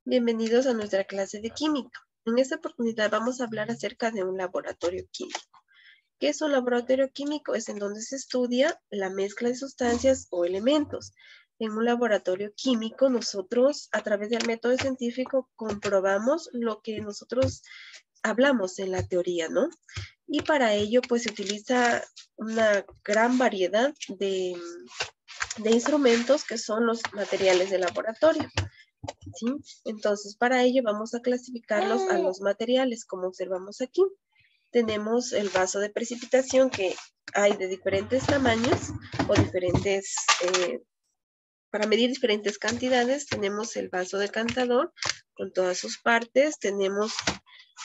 Bienvenidos a nuestra clase de química. En esta oportunidad vamos a hablar acerca de un laboratorio químico. ¿Qué es un laboratorio químico? Es en donde se estudia la mezcla de sustancias o elementos. En un laboratorio químico nosotros a través del método científico comprobamos lo que nosotros hablamos en la teoría, ¿no? Y para ello pues se utiliza una gran variedad de instrumentos que son los materiales de laboratorio. ¿Sí? Entonces, para ello vamos a clasificarlos a los materiales, como observamos aquí. Tenemos el vaso de precipitación que hay de diferentes tamaños o diferentes, para medir diferentes cantidades. Tenemos el vaso decantador con todas sus partes.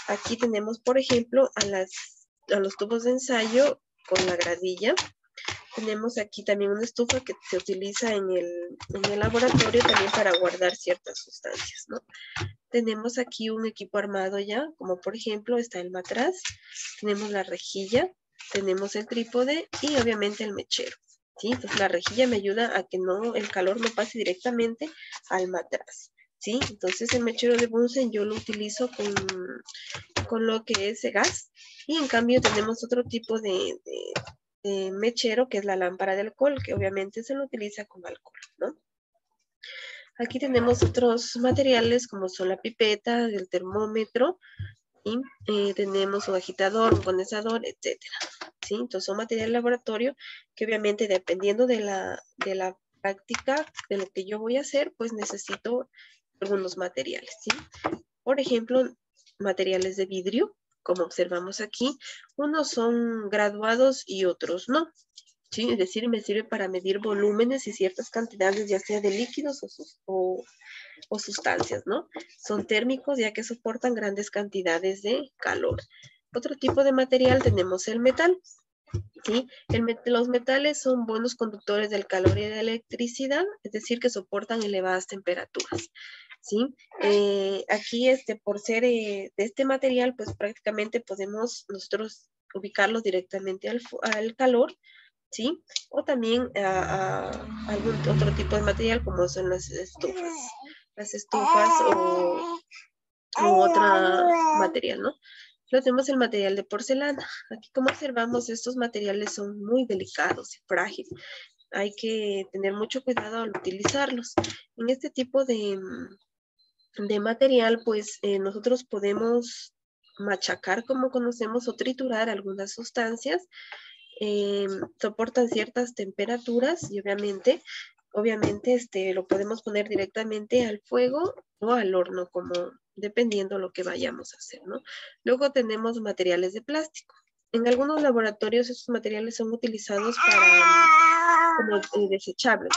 Aquí tenemos, por ejemplo, a los tubos de ensayo con la gradilla. Tenemos aquí también una estufa que se utiliza en el laboratorio también para guardar ciertas sustancias, ¿no? Tenemos aquí un equipo armado ya, como por ejemplo está el matraz, tenemos la rejilla, tenemos el trípode y obviamente el mechero, ¿sí? Entonces la rejilla me ayuda a que el calor no pase directamente al matraz, ¿sí? Entonces el mechero de Bunsen yo lo utilizo con lo que es gas y en cambio tenemos otro tipo de mechero que es la lámpara de alcohol, que obviamente se lo utiliza con alcohol, ¿no? Aquí tenemos otros materiales como son la pipeta, el termómetro, y tenemos un agitador, un condensador, etcétera, ¿sí? Entonces son materiales de laboratorio que obviamente dependiendo de la práctica, de lo que yo voy a hacer, pues necesito algunos materiales, ¿sí? Por ejemplo, materiales de vidrio, como observamos aquí, unos son graduados y otros no. ¿Sí? Es decir, me sirve para medir volúmenes y ciertas cantidades, ya sea de líquidos o sustancias, ¿no? Son térmicos ya que soportan grandes cantidades de calor. Otro tipo de material tenemos el metal, ¿sí? Los metales son buenos conductores del calor y de la electricidad, es decir, que soportan elevadas temperaturas, ¿sí? Aquí, por ser de este material, pues prácticamente podemos nosotros ubicarlos directamente al calor, ¿sí? O también a algún otro tipo de material como son las estufas u otro material, ¿no? Luego tenemos el material de porcelana. Aquí como observamos, estos materiales son muy delicados y frágiles. Hay que tener mucho cuidado al utilizarlos. En este tipo de material, pues nosotros podemos machacar, como conocemos, o triturar algunas sustancias. Soportan ciertas temperaturas y obviamente lo podemos poner directamente al fuego o al horno, como dependiendo lo que vayamos a hacer, ¿no? Luego tenemos materiales de plástico. En algunos laboratorios estos materiales son utilizados como desechables,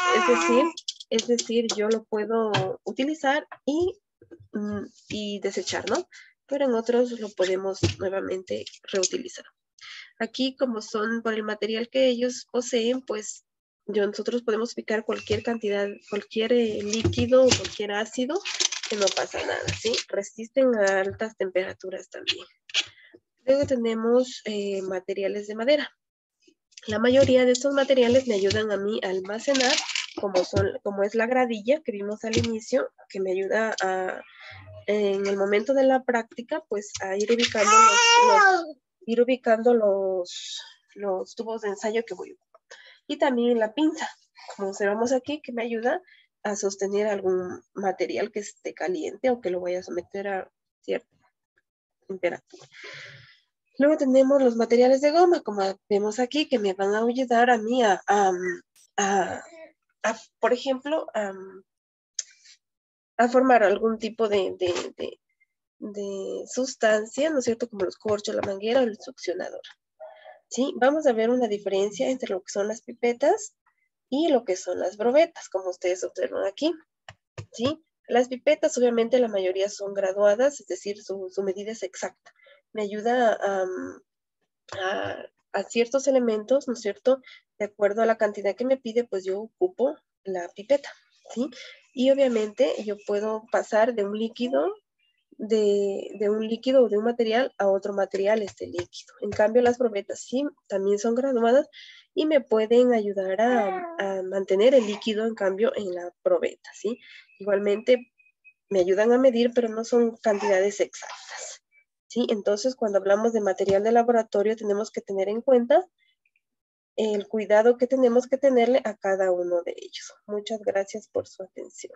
es decir, yo lo puedo utilizar y desechar, ¿no? Pero en otros lo podemos nuevamente reutilizar. Aquí, como son por el material que ellos poseen, pues nosotros podemos picar cualquier cantidad, cualquier líquido o cualquier ácido, que no pasa nada, ¿sí? Resisten a altas temperaturas también. Luego tenemos materiales de madera. La mayoría de estos materiales me ayudan a mí a almacenar, como es la gradilla que vimos al inicio, que me ayuda en el momento de la práctica, pues a ir ubicando los tubos de ensayo que voy a ocupar. Y también la pinza, como observamos aquí, que me ayuda a sostener algún material que esté caliente o que lo voy a someter a cierta temperatura. Luego tenemos los materiales de goma, como vemos aquí, que me van a ayudar a mí por ejemplo, a formar algún tipo de sustancia, ¿no es cierto? Como los corchos, la manguera o el succionador. ¿Sí? Vamos a ver una diferencia entre lo que son las pipetas y lo que son las brobetas, como ustedes observan aquí, ¿sí? Las pipetas, obviamente, la mayoría son graduadas, es decir, su medida es exacta. Me ayuda a ciertos elementos, ¿no es cierto? De acuerdo a la cantidad que me pide, pues yo ocupo la pipeta, ¿sí? Y obviamente yo puedo pasar de un líquido o de un material a otro material este líquido. En cambio, las probetas sí también son graduadas y me pueden ayudar a mantener el líquido, en cambio, en la probeta, ¿sí? Igualmente, me ayudan a medir, pero no son cantidades exactas. ¿Sí? Entonces, cuando hablamos de material de laboratorio, tenemos que tener en cuenta el cuidado que tenemos que tenerle a cada uno de ellos. Muchas gracias por su atención.